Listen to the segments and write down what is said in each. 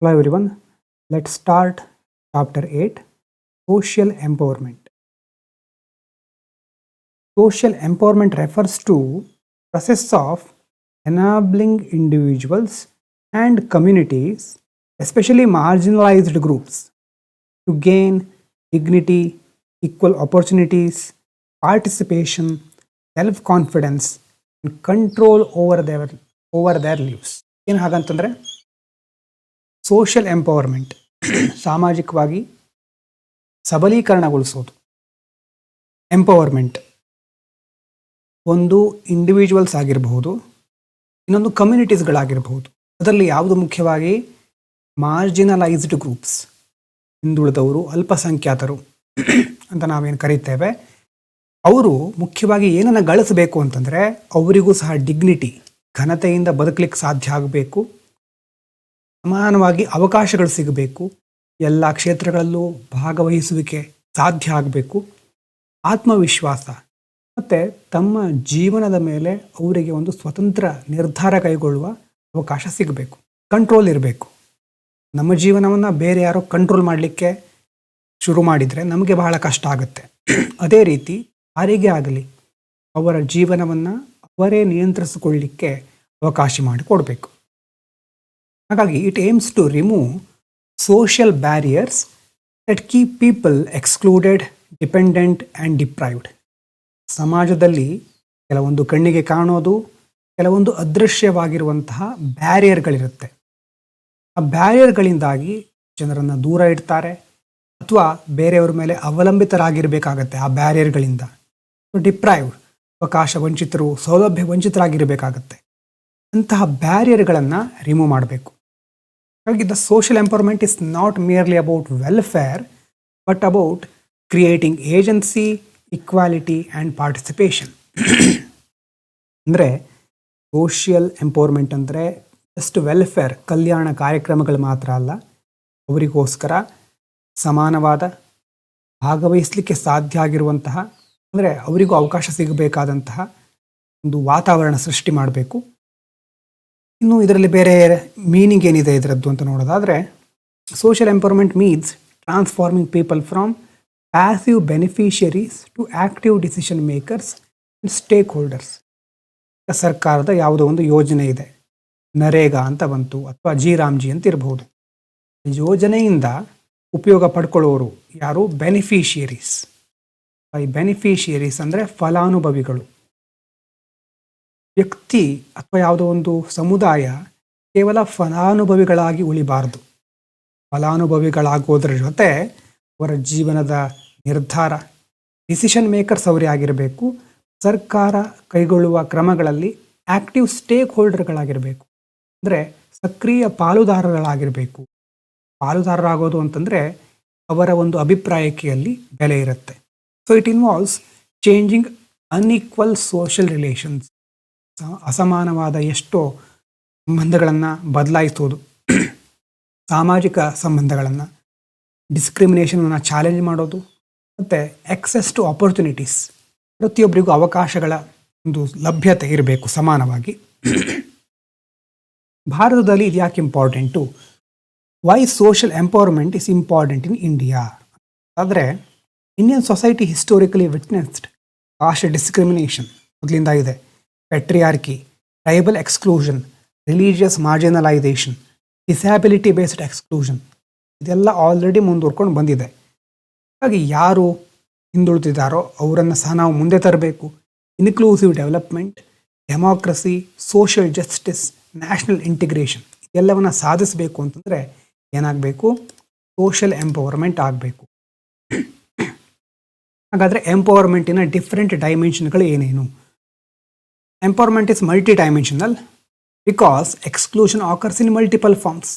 Hello everyone. Let's start chapter 8, Social Empowerment. Social empowerment refers to process of enabling individuals and communities, especially marginalized groups, to gain dignity, equal opportunities, participation, self-confidence, and control over their lives. ಏನು ಹಾಗಂತಂದ್ರೆ social empowerment ಸಾಮಾಜಿಕವಾಗಿ ಸಬಲೀಕರಣಗೊಳಿಸೋದು. Empowerment ಒಂದು individuals ಆಗಿರಬಹುದು, ಇನ್ನೊಂದು ಕಮ್ಯುನಿಟೀಸ್ಗಳಾಗಿರಬಹುದು. ಅದರಲ್ಲಿ ಯಾವುದು ಮುಖ್ಯವಾಗಿ marginalised groups, ಹಿಂದುಳಿದವರು, ಅಲ್ಪಸಂಖ್ಯಾತರು ಅಂತ ನಾವೇನು ಕರೀತೇವೆ, ಅವರು ಮುಖ್ಯವಾಗಿ ಏನನ್ನು ಗಳಿಸಬೇಕು ಅಂತಂದರೆ ಅವರಿಗೂ ಸಹ ಡಿಗ್ನಿಟಿ, ಘನತೆಯಿಂದ ಬದುಕಲಿಕ್ಕೆ ಸಾಧ್ಯ ಆಗಬೇಕು, ಸಮಾನವಾಗಿ ಅವಕಾಶಗಳು ಸಿಗಬೇಕು, ಎಲ್ಲ ಕ್ಷೇತ್ರಗಳಲ್ಲೂ ಭಾಗವಹಿಸುವಿಕೆ ಸಾಧ್ಯ ಆಗಬೇಕು, ಆತ್ಮವಿಶ್ವಾಸ ಮತ್ತು ತಮ್ಮ ಜೀವನದ ಮೇಲೆ ಅವರಿಗೆ ಒಂದು ಸ್ವತಂತ್ರ ನಿರ್ಧಾರ ಕೈಗೊಳ್ಳುವ ಅವಕಾಶ ಸಿಗಬೇಕು, ಕಂಟ್ರೋಲ್ ಇರಬೇಕು. ನಮ್ಮ ಜೀವನವನ್ನು ಬೇರೆ ಯಾರೋ ಕಂಟ್ರೋಲ್ ಮಾಡಲಿಕ್ಕೆ ಶುರು ಮಾಡಿದರೆ ನಮಗೆ ಬಹಳ ಕಷ್ಟ ಆಗುತ್ತೆ. ಅದೇ ರೀತಿ ಯಾರಿಗೇ ಆಗಲಿ ಅವರ ಜೀವನವನ್ನು ಅವರೇ ನಿಯಂತ್ರಿಸಿಕೊಳ್ಳಲಿಕ್ಕೆ ಅವಕಾಶ ಮಾಡಿಕೊಡ್ಬೇಕು. ಹಾಗಾಗಿ it aims to remove social barriers that keep people excluded, dependent and deprived. ಸಮಾಜದಲ್ಲಿ ಕೆಲವೊಂದು ಕಣ್ಣಿಗೆ ಕಾಣೋದು, ಕೆಲವೊಂದು ಅದೃಶ್ಯವಾಗಿರುವಂತಹ ಬ್ಯಾರಿಯರ್ಗಳಿರುತ್ತೆ. ಆ ಬ್ಯಾರಿಯರ್ಗಳಿಂದಾಗಿ ಜನರನ್ನು ದೂರ ಇಡ್ತಾರೆ ಅಥವಾ ಬೇರೆಯವ್ರ ಮೇಲೆ ಅವಲಂಬಿತರಾಗಿರಬೇಕಾಗತ್ತೆ. ಆ ಬ್ಯಾರಿಯರ್ಗಳಿಂದ ಡಿಪ್ರೈವ್ಡ್, ಅವಕಾಶ ವಂಚಿತರು, ಸೌಲಭ್ಯ ವಂಚಿತರಾಗಿರಬೇಕಾಗತ್ತೆ. ಅಂತಹ ಬ್ಯಾರಿಯರ್ಗಳನ್ನು ರಿಮೂವ್ ಮಾಡಬೇಕು. ಹಾಗಾಗಿ the social empowerment is not merely about welfare but about creating agency, equality and participation. ಅಂದರೆ ಸೋಷಿಯಲ್ ಎಂಪವರ್ಮೆಂಟ್ ಅಂದರೆ ಜಸ್ಟ್ ವೆಲ್ಫೇರ್, ಕಲ್ಯಾಣ ಕಾರ್ಯಕ್ರಮಗಳು ಮಾತ್ರ ಅಲ್ಲ, ಅವರಿಗೋಸ್ಕರ ಸಮಾನವಾದ, ಭಾಗವಹಿಸಲಿಕ್ಕೆ ಸಾಧ್ಯ ಆಗಿರುವಂತಹ, ಅಂದರೆ ಅವರಿಗೂ ಅವಕಾಶ ಸಿಗಬೇಕಾದಂತಹ ಒಂದು ವಾತಾವರಣ ಸೃಷ್ಟಿ ಮಾಡಬೇಕು. ಇನ್ನು ಇದರಲ್ಲಿ ಬೇರೆ ಮೀನಿಂಗ್ ಏನಿದೆ ಇದರದ್ದು ಅಂತ ನೋಡೋದಾದರೆ, social empowerment means transforming people from passive beneficiaries to active decision makers and stakeholders. ಸರ್ಕಾರದ ಯಾವುದೋ ಒಂದು ಯೋಜನೆ ಇದೆ, ನರೇಗಾ ಅಂತ ಬಂತು ಅಥವಾ ಜಿ ಅಂತ ಇರಬಹುದು. ಯೋಜನೆಯಿಂದ ಉಪಯೋಗ ಪಡ್ಕೊಳ್ಳೋರು ಯಾರು? ಬೆನಿಫಿಷಿಯರೀಸ್. ಈ ಬೆನಿಫಿಷಿಯರೀಸ್ ಅಂದರೆ ಫಲಾನುಭವಿಗಳು. ವ್ಯಕ್ತಿ ಅಥವಾ ಯಾವುದೋ ಒಂದು ಸಮುದಾಯ ಕೇವಲ ಫಲಾನುಭವಿಗಳಾಗಿ ಉಳಿಬಾರ್ದು. ಫಲಾನುಭವಿಗಳಾಗೋದ್ರ ಜೊತೆ ಅವರ ಜೀವನದ ನಿರ್ಧಾರ, ಡಿಸಿಷನ್ ಮೇಕರ್ಸ್ ಅವರೇ ಆಗಿರಬೇಕು. ಸರ್ಕಾರ ಕೈಗೊಳ್ಳುವ ಕ್ರಮಗಳಲ್ಲಿ ಆ್ಯಕ್ಟಿವ್ ಸ್ಟೇಕ್ ಹೋಲ್ಡರ್ಗಳಾಗಿರಬೇಕು, ಅಂದರೆ ಸಕ್ರಿಯ ಪಾಲುದಾರರಾಗಿರಬೇಕು. ಪಾಲುದಾರರಾಗೋದು ಅಂತಂದರೆ ಅವರ ಒಂದು ಅಭಿಪ್ರಾಯಕ್ಕೆ ಅಲ್ಲಿ ಬೆಲೆ ಇರುತ್ತೆ. So it involves changing unequal social relations. ಅಸಮಾನವಾದ ಎಷ್ಟೋ ಸಂಬಂಧಗಳನ್ನು ಬದಲಾಯಿಸೋದು, ಸಾಮಾಜಿಕ ಸಂಬಂಧಗಳನ್ನು, ಡಿಸ್ಕ್ರಿಮಿನೇಷನನ್ನು ಚಾಲೆಂಜ್ ಮಾಡೋದು, ಮತ್ತು ಆಕ್ಸೆಸ್ ಟು ಆಪರ್ಚುನಿಟೀಸ್, ಪ್ರತಿಯೊಬ್ಬರಿಗೂ ಅವಕಾಶಗಳ ಒಂದು ಲಭ್ಯತೆ ಇರಬೇಕು ಸಮಾನವಾಗಿ. ಭಾರತದಲ್ಲಿ ಇದು ಯಾಕೆ important? Why social empowerment is important in India ಆದರೆ, Indian society historically witnessed caste discrimination ಮೊದಲಿಂದ ಇದೆ. Patriarchy, tribal exclusion, religious marginalisation, disability based exclusion, ಇದೆಲ್ಲ ಆಲ್ರೆಡಿ ಮುಂದುವರ್ಕೊಂಡು ಬಂದಿದೆ. ಹಾಗಾಗಿ ಯಾರು ಹಿಂದುಳಿದಿದ್ದಾರೋ ಅವರನ್ನು ಸಹ ನಾವು ಮುಂದೆ ತರಬೇಕು. Inclusive development, democracy, social justice, national integration ಇದೆಲ್ಲವನ್ನು ಸಾಧಿಸಬೇಕು ಅಂತಂದರೆ ಏನಾಗಬೇಕು? ಸೋಷಿಯಲ್ ಎಂಪವರ್ಮೆಂಟ್ ಆಗಬೇಕು. ಹಾಗಾದರೆ ಎಂಪವರ್ಮೆಂಟಿನ ಡಿಫ್ರೆಂಟ್ ಡೈಮೆನ್ಷನ್ಗಳು ಏನೇನು? Empowerment is multi dimensional because exclusion occurs in multiple forms.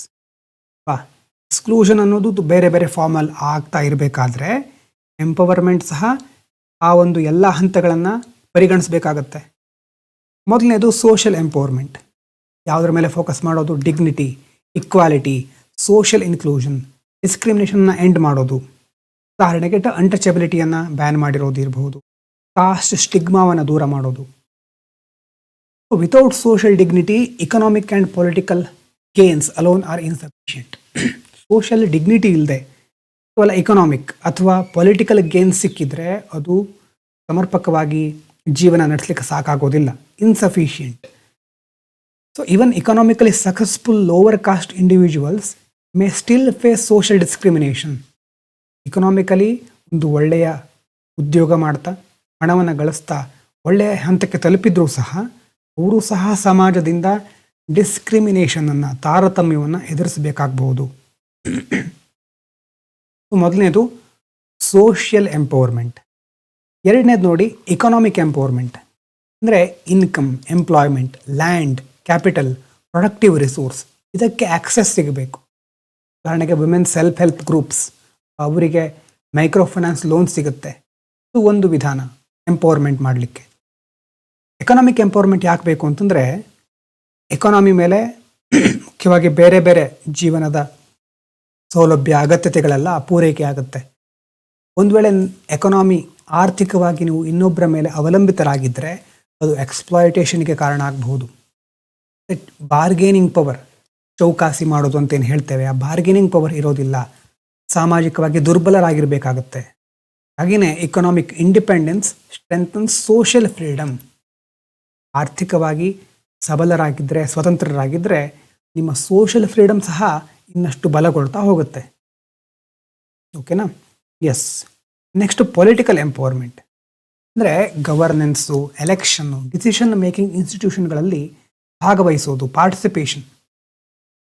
Exclusion ಅನ್ನೋದು ಬೇರೆ ಬೇರೆ ಫಾರ್ಮಲ್ಲಿ ಆಗ್ತಾ ಇರಬೇಕಾದ್ರೆ ಎಂಪವರ್ಮೆಂಟ್ ಸಹ ಆ ಒಂದು ಎಲ್ಲ ಹಂತಗಳನ್ನು ಪರಿಗಣಿಸಬೇಕಾಗತ್ತೆ. ಮೊದಲನೇದು ಸೋಷಿಯಲ್ ಎಂಪವರ್ಮೆಂಟ್. ಯಾವುದರ ಮೇಲೆ ಫೋಕಸ್ ಮಾಡೋದು? ಡಿಗ್ನಿಟಿ, ಇಕ್ವಾಲಿಟಿ, ಸೋಷಿಯಲ್ ಇನ್ಕ್ಲೂಷನ್, ಡಿಸ್ಕ್ರಿಮಿನೇಷನ್ನ ಎಂಡ್ ಮಾಡೋದು. ಉದಾಹರಣೆಗೆ ಅನ್ಟಚಬಿಲಿಟಿಯನ್ನು ಬ್ಯಾನ್ ಮಾಡಿರೋದು ಇರಬಹುದು, ಕಾಸ್ಟ್ ಸ್ಟಿಗ್ಮಾವನ್ನು ದೂರ ಮಾಡೋದು. Without social dignity, economic and political gains alone are insufficient. Social dignity ಇಲ್ಲದೆ ಕೇವಲ ಎಕನಾಮಿಕ್ ಅಥವಾ ಪೊಲಿಟಿಕಲ್ ಗೇನ್ಸ್ ಸಿಕ್ಕಿದ್ರೆ ಅದು ಸಮರ್ಪಕವಾಗಿ ಜೀವನ ನಡೆಸಲಿಕ್ಕೆ ಸಾಕಾಗೋದಿಲ್ಲ, insufficient. So even economically successful lower caste individuals may still face social discrimination. Economically ಒಂದು ಒಳ್ಳೆಯ ಉದ್ಯೋಗ ಮಾಡ್ತಾ ಹಣವನ್ನು ಗಳಿಸ್ತಾ ಒಳ್ಳೆಯ ಹಂತಕ್ಕೆ ತಲುಪಿದ್ರೂ ಸಹ ಅವರು ಸಹ ಸಮಾಜದಿಂದ ಡಿಸ್ಕ್ರಿಮಿನೇಷನನ್ನು, ತಾರತಮ್ಯವನ್ನು ಎದುರಿಸಬೇಕಾಗಬಹುದು. ಮೊದಲನೇದು ಸೋಷಿಯಲ್ ಎಂಪವರ್ಮೆಂಟ್. ಎರಡನೇದು ನೋಡಿ ಇಕನಾಮಿಕ್ ಎಂಪವರ್ಮೆಂಟ್. ಅಂದರೆ income, employment, land, capital, productive resource ಇದಕ್ಕೆ ಆಕ್ಸೆಸ್ ಸಿಗಬೇಕು. ಉದಾಹರಣೆಗೆ ವಿಮೆನ್ ಸೆಲ್ಫ್ ಹೆಲ್ಪ್ ಗ್ರೂಪ್ಸ್, ಅವರಿಗೆ ಮೈಕ್ರೋ ಫೈನಾನ್ಸ್ ಲೋನ್ ಸಿಗುತ್ತೆ. ಇದು ಒಂದು ವಿಧಾನ ಎಂಪವರ್ಮೆಂಟ್ ಮಾಡಲಿಕ್ಕೆ. ಎಕನಾಮಿಕ್ ಎಂಪವರ್ಮೆಂಟ್ ಯಾಕೆ ಬೇಕು ಅಂತಂದರೆ ಎಕಾನಮಿ ಮೇಲೆ ಮುಖ್ಯವಾಗಿ ಬೇರೆ ಬೇರೆ ಜೀವನದ ಸೌಲಭ್ಯ, ಅಗತ್ಯತೆಗಳೆಲ್ಲ ಪೂರೈಕೆ ಆಗುತ್ತೆ. ಒಂದು ವೇಳೆ ಎಕಾನಮಿ ಆರ್ಥಿಕವಾಗಿ ನೀವು ಇನ್ನೊಬ್ಬರ ಮೇಲೆ ಅವಲಂಬಿತರಾಗಿದ್ದರೆ ಅದು ಎಕ್ಸ್ಪ್ಲಾಯಿಟೇಷನ್ಗೆ ಕಾರಣ ಆಗಬಹುದು. ಬಾರ್ಗೇನಿಂಗ್ ಪವರ್, ಚೌಕಾಸಿ ಮಾಡೋದು ಅಂತೇನು ಹೇಳ್ತೇವೆ, ಆ ಬಾರ್ಗೇನಿಂಗ್ ಪವರ್ ಇರೋದಿಲ್ಲ. ಸಾಮಾಜಿಕವಾಗಿ ದುರ್ಬಲರಾಗಿರಬೇಕಾಗತ್ತೆ. ಹಾಗೆಯೇ economic independence strengthens social freedom. ಆರ್ಥಿಕವಾಗಿ ಸಬಲರಾಗಿದ್ದರೆ, ಸ್ವತಂತ್ರರಾಗಿದ್ದರೆ ನಿಮ್ಮ ಸೋಷಿಯಲ್ ಫ್ರೀಡಮ್ ಸಹ ಇನ್ನಷ್ಟು ಬಲಗೊಳ್ತಾ ಹೋಗುತ್ತೆ. ಓಕೆನಾ? ಎಸ್. Next political empowerment. ಅಂದರೆ ಗವರ್ನೆನ್ಸು, ಎಲೆಕ್ಷನ್ನು, ಡಿಸಿಷನ್ ಮೇಕಿಂಗ್ ಇನ್ಸ್ಟಿಟ್ಯೂಷನ್ಗಳಲ್ಲಿ ಭಾಗವಹಿಸೋದು, participation.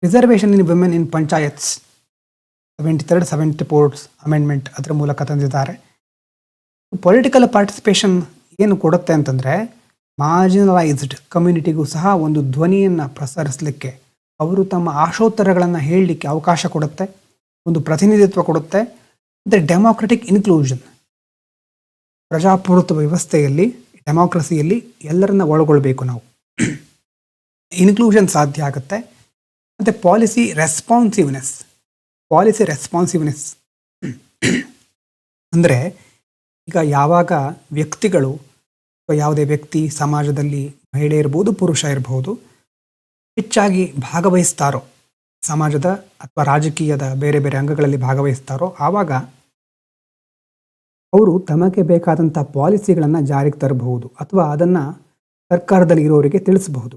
Reservation in women in panchayats 73, 74 amendment ಅದರ ಮೂಲಕ ತಂದಿದ್ದಾರೆ. ಪೊಲಿಟಿಕಲ್ ಪಾರ್ಟಿಸಿಪೇಷನ್ ಏನು ಕೊಡುತ್ತೆ ಅಂತಂದರೆ ಮಾರ್ಜಿನಲೈಸ್ಡ್ ಕಮ್ಯುನಿಟಿಗೂ ಸಹ ಒಂದು ಧ್ವನಿಯನ್ನು ಪ್ರಸರಿಸಲಿಕ್ಕೆ, ಅವರು ತಮ್ಮ ಆಶೋತ್ತರಗಳನ್ನು ಹೇಳಲಿಕ್ಕೆ ಅವಕಾಶ ಕೊಡುತ್ತೆ, ಒಂದು ಪ್ರತಿನಿಧಿತ್ವ ಕೊಡುತ್ತೆ. ಮತ್ತು ಡೆಮಾಕ್ರೆಟಿಕ್ ಇನ್ಕ್ಲೂಷನ್, ಪ್ರಜಾಪ್ರಭುತ್ವ ವ್ಯವಸ್ಥೆಯಲ್ಲಿ, ಡೆಮಾಕ್ರಸಿಯಲ್ಲಿ ಎಲ್ಲರನ್ನ ಒಳಗೊಳ್ಳಬೇಕು ನಾವು. ಇನ್ಕ್ಲೂಷನ್ ಸಾಧ್ಯ ಆಗುತ್ತೆ. ಮತ್ತು ಪಾಲಿಸಿ ರೆಸ್ಪಾನ್ಸಿವ್ನೆಸ್ ಅಂದರೆ ಈಗ ಯಾವಾಗ ವ್ಯಕ್ತಿಗಳು, ಯಾವುದೇ ವ್ಯಕ್ತಿ ಸಮಾಜದಲ್ಲಿ, ಮಹಿಳೆ ಇರ್ಬೋದು, ಪುರುಷ ಇರಬಹುದು, ಹೆಚ್ಚಾಗಿ ಭಾಗವಹಿಸ್ತಾರೋ, ಸಮಾಜದ ಅಥವಾ ರಾಜಕೀಯದ ಬೇರೆ ಬೇರೆ ಅಂಗಗಳಲ್ಲಿ ಭಾಗವಹಿಸ್ತಾರೋ, ಆವಾಗ ಅವರು ತಮಗೆ ಬೇಕಾದಂಥ ಪಾಲಿಸಿಗಳನ್ನು ಜಾರಿಗೆ ತರಬಹುದು ಅಥವಾ ಅದನ್ನು ಸರ್ಕಾರದಲ್ಲಿ ಇರೋರಿಗೆ ತಿಳಿಸಬಹುದು.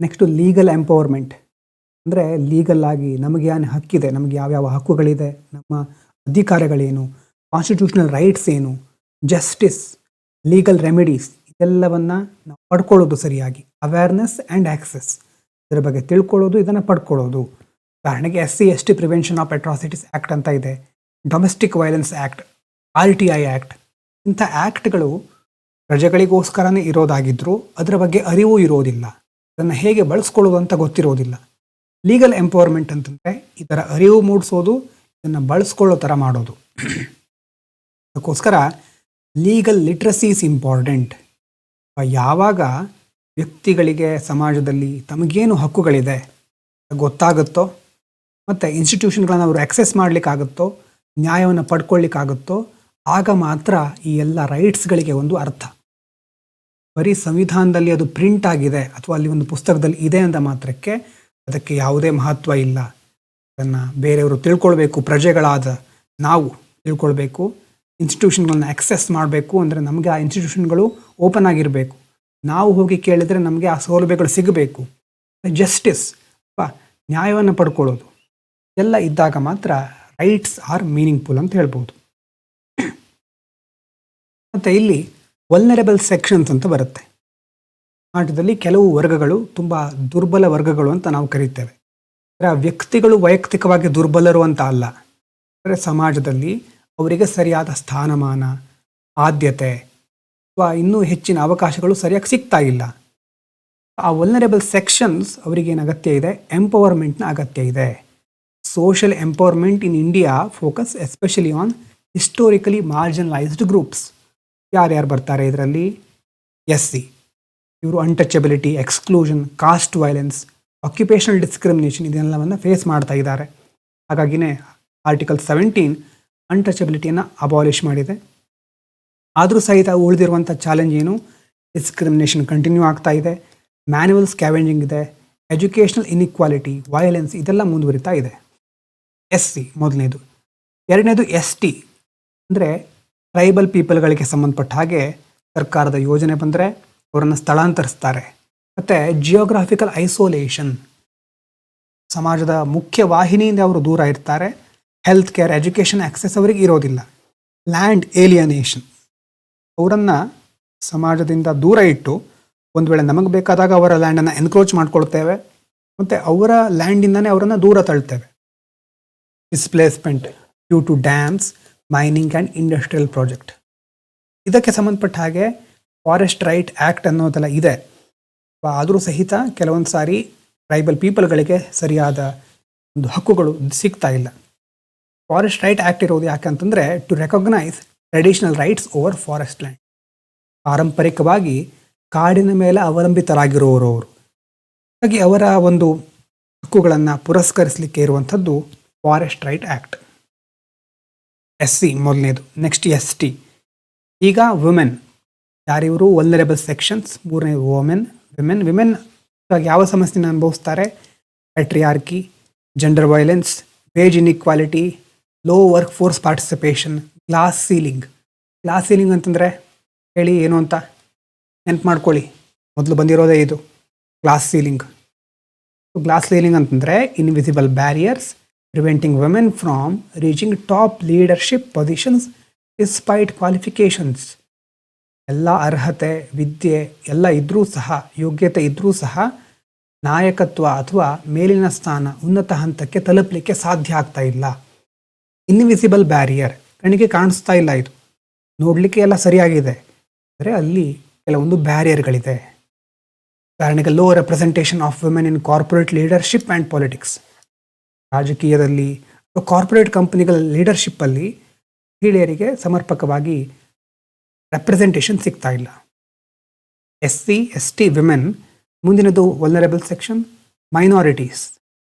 Next legal empowerment. ಅಂದರೆ ಲೀಗಲ್ ಆಗಿ ನಮಗೆ ಏನು ಹಕ್ಕಿದೆ, ನಮಗೆ ಯಾವ್ಯಾವ ಹಕ್ಕುಗಳಿದೆ, ನಮ್ಮ ಅಧಿಕಾರಗಳೇನು, ಕಾನ್ಸ್ಟಿಟ್ಯೂಷನಲ್ ರೈಟ್ಸ್ ಏನು, ಜಸ್ಟಿಸ್, ಲೀಗಲ್ ರೆಮಿಡೀಸ್ ಇದೆಲ್ಲವನ್ನು ನಾವು ಪಡ್ಕೊಳ್ಳೋದು ಸರಿಯಾಗಿ. ಅವೇರ್ನೆಸ್ ಆ್ಯಂಡ್ ಆಕ್ಸೆಸ್, ಇದರ ಬಗ್ಗೆ ತಿಳ್ಕೊಳ್ಳೋದು, ಇದನ್ನು ಪಡ್ಕೊಳ್ಳೋದು. ಉದಾಹರಣೆಗೆ SC/ST prevention of atrocities act ಅಂತ ಇದೆ, domestic violence act, RTI act. ಇಂಥ ಆ್ಯಕ್ಟ್ಗಳು ಪ್ರಜೆಗಳಿಗೋಸ್ಕರನೇ ಇರೋದಾಗಿದ್ದರೂ ಅದರ ಬಗ್ಗೆ ಅರಿವು ಇರೋದಿಲ್ಲ, ಅದನ್ನು ಹೇಗೆ ಬಳಸ್ಕೊಳ್ಳೋದು ಅಂತ ಗೊತ್ತಿರೋದಿಲ್ಲ. ಲೀಗಲ್ ಎಂಪವರ್ಮೆಂಟ್ ಅಂತಂದರೆ ಇದರ ಅರಿವು ಮೂಡಿಸೋದು, ಇದನ್ನು ಬಳಸ್ಕೊಳ್ಳೋ ಥರ ಮಾಡೋದು. ಅದಕ್ಕೋಸ್ಕರ ಲೀಗಲ್ ಲಿಟ್ರಸಿ ಇಸ್ ಇಂಪಾರ್ಟೆಂಟ್. ಯಾವಾಗ ವ್ಯಕ್ತಿಗಳಿಗೆ ಸಮಾಜದಲ್ಲಿ ತಮಗೇನು ಹಕ್ಕುಗಳಿದೆ ಗೊತ್ತಾಗುತ್ತೋ, ಮತ್ತು ಇನ್ಸ್ಟಿಟ್ಯೂಷನ್ಗಳನ್ನು ಅವರು ಆಕ್ಸೆಸ್ ಮಾಡಲಿಕ್ಕಾಗುತ್ತೋ, ನ್ಯಾಯವನ್ನು ಪಡ್ಕೊಳ್ಳಿಕ್ಕಾಗುತ್ತೋ, ಆಗ ಮಾತ್ರ ಈ ಎಲ್ಲ ರೈಟ್ಸ್ಗಳಿಗೆ ಒಂದು ಅರ್ಥ. ಬರೀ ಸಂವಿಧಾನದಲ್ಲಿ ಅದು ಪ್ರಿಂಟ್ ಆಗಿದೆ ಅಥವಾ ಅಲ್ಲಿ ಒಂದು ಪುಸ್ತಕದಲ್ಲಿ ಇದೆ ಅಂತ ಮಾತ್ರಕ್ಕೆ ಅದಕ್ಕೆ ಯಾವುದೇ ಮಹತ್ವ ಇಲ್ಲ. ಅದನ್ನು ಬೇರೆಯವರು ತಿಳ್ಕೊಳ್ಬೇಕು, ಪ್ರಜೆಗಳಾದ ನಾವು ತಿಳ್ಕೊಳ್ಬೇಕು. ಇನ್ಸ್ಟಿಟ್ಯೂಷನ್ಗಳನ್ನ ಆಕ್ಸೆಸ್ ಮಾಡಬೇಕು ಅಂದರೆ ನಮಗೆ ಆ ಇನ್ಸ್ಟಿಟ್ಯೂಷನ್ಗಳು ಓಪನ್ ಆಗಿರಬೇಕು. ನಾವು ಹೋಗಿ ಕೇಳಿದರೆ ನಮಗೆ ಆ ಸೌಲಭ್ಯಗಳು ಸಿಗಬೇಕು. ಜಸ್ಟಿಸ್ ಅಥವಾ ನ್ಯಾಯವನ್ನು ಪಡ್ಕೊಳ್ಳೋದು ಎಲ್ಲ ಇದ್ದಾಗ ಮಾತ್ರ ರೈಟ್ಸ್ ಆರ್ ಮೀನಿಂಗ್ಫುಲ್ ಅಂತ ಹೇಳ್ಬೋದು. ಮತ್ತು ಇಲ್ಲಿ ವಲ್ನರಬಲ್ ಸೆಕ್ಷನ್ಸ್ ಅಂತ ಬರುತ್ತೆ. ಸಮಾಜದಲ್ಲಿ ಕೆಲವು ವರ್ಗಗಳು ತುಂಬ ದುರ್ಬಲ ವರ್ಗಗಳು ಅಂತ ನಾವು ಕರೀತೇವೆ. ಅಂದರೆ ಆ ವ್ಯಕ್ತಿಗಳು ವೈಯಕ್ತಿಕವಾಗಿ ದುರ್ಬಲರು ಅಂತ ಅಲ್ಲ, ಅಂದರೆ ಸಮಾಜದಲ್ಲಿ ಅವರಿಗೆ ಸರಿಯಾದ ಸ್ಥಾನಮಾನ, ಆದ್ಯತೆ ಅಥವಾ ಇನ್ನೂ ಹೆಚ್ಚಿನ ಅವಕಾಶಗಳು ಸರಿಯಾಗಿ ಸಿಗ್ತಾ ಇಲ್ಲ. ಆ ವಲ್ನರಬಲ್ ಸೆಕ್ಷನ್ಸ್ ಅವರಿಗೇನು ಅಗತ್ಯ ಇದೆ, ಎಂಪವರ್ಮೆಂಟ್ನ ಅಗತ್ಯ ಇದೆ. Social empowerment in India focus especially on historically marginalised groups. ಯಾರ್ಯಾರು ಬರ್ತಾರೆ ಇದರಲ್ಲಿ? SC, ಇವರು untouchability, exclusion, caste violence, occupational discrimination ಇದೆಲ್ಲವನ್ನು ಫೇಸ್ ಮಾಡ್ತಾ ಇದ್ದಾರೆ. ಹಾಗಾಗಿನೇ ಆರ್ಟಿಕಲ್ 17 ಅನ್ಟಚಬಿಲಿಟಿಯನ್ನು ಅಬಾಲಿಷ್ ಮಾಡಿದೆ. ಆದರೂ ಸಹಿತ ಉಳಿದಿರುವಂಥ ಚಾಲೆಂಜ್ ಏನು? ಡಿಸ್ಕ್ರಿಮಿನೇಷನ್ ಕಂಟಿನ್ಯೂ ಆಗ್ತಾ ಇದೆ, ಮ್ಯಾನ್ಯುವಲ್ ಸ್ಕ್ಯಾವೆಂಜಿಂಗ್ ಇದೆ, ಎಜುಕೇಷನಲ್ ಇನ್ಇಕ್ವಾಲಿಟಿ, ವಯಲೆನ್ಸ್ ಇದೆಲ್ಲ ಮುಂದುವರಿತಾ ಇದೆ. SC ಮೊದಲನೇದು. ಎರಡನೇದು ST ಅಂದರೆ ಟ್ರೈಬಲ್ ಪೀಪಲ್ಗಳಿಗೆ ಸಂಬಂಧಪಟ್ಟ ಹಾಗೆ ಸರ್ಕಾರದ ಯೋಜನೆ ಬಂದರೆ ಅವರನ್ನು ಸ್ಥಳಾಂತರಿಸ್ತಾರೆ. ಮತ್ತು ಜಿಯೋಗ್ರಾಫಿಕಲ್ ಐಸೋಲೇಷನ್, ಸಮಾಜದ ಮುಖ್ಯ ವಾಹಿನಿಯಿಂದ ಅವರು ದೂರ ಇರ್ತಾರೆ. ಹೆಲ್ತ್ ಕೇರ್, ಎಜುಕೇಷನ್ ಆಕ್ಸೆಸ್ ಅವರಿಗೆ ಇರೋದಿಲ್ಲ. ಲ್ಯಾಂಡ್ ಏಲಿಯನೇಷನ್, ಅವರನ್ನು ಸಮಾಜದಿಂದ ದೂರ ಇಟ್ಟು ಒಂದು ವೇಳೆ ನಮಗೆ ಬೇಕಾದಾಗ ಅವರ ಲ್ಯಾಂಡನ್ನು ಎನ್ಕ್ರೋಚ್ ಮಾಡ್ಕೊಳ್ತೇವೆ ಮತ್ತು ಅವರ ಲ್ಯಾಂಡಿಂದನೇ ಅವರನ್ನು ದೂರ ತಳ್ತೇವೆ. Displacement due to dams, mining and industrial project. ಇದಕ್ಕೆ ಸಂಬಂಧಪಟ್ಟ ಹಾಗೆ ಫಾರೆಸ್ಟ್ ರೈಟ್ ಆ್ಯಕ್ಟ್ ಅನ್ನೋದೆಲ್ಲ ಇದೆ. ಆದರೂ ಸಹಿತ ಕೆಲವೊಂದು ಸಾರಿ ಟ್ರೈಬಲ್ ಪೀಪಲ್ಗಳಿಗೆ ಸರಿಯಾದ ಒಂದು ಹಕ್ಕುಗಳು ಸಿಗ್ತಾ ಇಲ್ಲ. ಫಾರೆಸ್ಟ್ ರೈಟ್ ಆ್ಯಕ್ಟ್ ಇರೋದು ಯಾಕಂತಂದರೆ to recognise traditional rights over forest land. ಪಾರಂಪರಿಕವಾಗಿ ಕಾಡಿನ ಮೇಲೆ ಅವಲಂಬಿತರಾಗಿರುವವರು ಅವರು. ಹಾಗಾಗಿ ಅವರ ಒಂದು ಹಕ್ಕುಗಳನ್ನು ಪುರಸ್ಕರಿಸಲಿಕ್ಕೆ ಇರುವಂಥದ್ದು ಫಾರೆಸ್ಟ್ ರೈಟ್ ಆ್ಯಕ್ಟ್. SC ಮೊದಲನೇದು. Next ST. ಈಗ ವುಮೆನ್, ಯಾರಿವರು ವಲ್ನರೇಬಲ್ ಸೆಕ್ಷನ್ಸ್. ಮೂರನೇ ವಿಮೆನ್ ಯಾವ ಸಮಸ್ಯೆನ ಅನುಭವಿಸ್ತಾರೆ? Patriarchy, gender violence, wage inequality, low work force participation, glass ceiling. Glass ceiling ಅಂತಂದರೆ ಹೇಳಿ ಏನು ಅಂತ ನೆನ್ಪು ಮಾಡ್ಕೊಳ್ಳಿ. ಮೊದಲು ಬಂದಿರೋದೇ ಇದು ಗ್ಲಾಸ್ ಸೀಲಿಂಗ್. ಗ್ಲಾಸ್ ಸೀಲಿಂಗ್ ಅಂತಂದರೆ invisible barriers preventing women from reaching top leadership positions despite qualifications. ಎಲ್ಲ ಅರ್ಹತೆ, ವಿದ್ಯೆ ಎಲ್ಲ ಇದ್ದರೂ ಸಹ, ಯೋಗ್ಯತೆ ಇದ್ದರೂ ಸಹ ನಾಯಕತ್ವ ಅಥವಾ ಮೇಲಿನ ಸ್ಥಾನ, ಉನ್ನತ ಹಂತಕ್ಕೆ ತಲುಪಲಿಕ್ಕೆ ಸಾಧ್ಯ ಆಗ್ತಾ ಇಲ್ಲ. ಇನ್ವಿಸಿಬಲ್ ಬ್ಯಾರಿಯರ್, ಕಣ್ಣಿಗೆ ಕಾಣಿಸ್ತಾ ಇಲ್ಲ, ಇದು ನೋಡಲಿಕ್ಕೆ ಎಲ್ಲ ಸರಿಯಾಗಿದೆ, ಆದರೆ ಅಲ್ಲಿ ಕೆಲವೊಂದು ಬ್ಯಾರಿಯರ್ಗಳಿದೆ. ಉದಾಹರಣೆಗೆ low representation of women in corporate leadership and politics. ರಾಜಕೀಯದಲ್ಲಿ ಕಾರ್ಪೊರೇಟ್ ಕಂಪನಿಗಳ ಲೀಡರ್ಶಿಪ್ಪಲ್ಲಿ ಮಹಿಳೆಯರಿಗೆ ಸಮರ್ಪಕವಾಗಿ ರೆಪ್ರೆಸೆಂಟೇಷನ್ ಸಿಗ್ತಾ ಇಲ್ಲ. SC, ST, women. ಮುಂದಿನದು ವಲ್ನರೇಬಲ್ ಸೆಕ್ಷನ್, ಮೈನಾರಿಟೀಸ್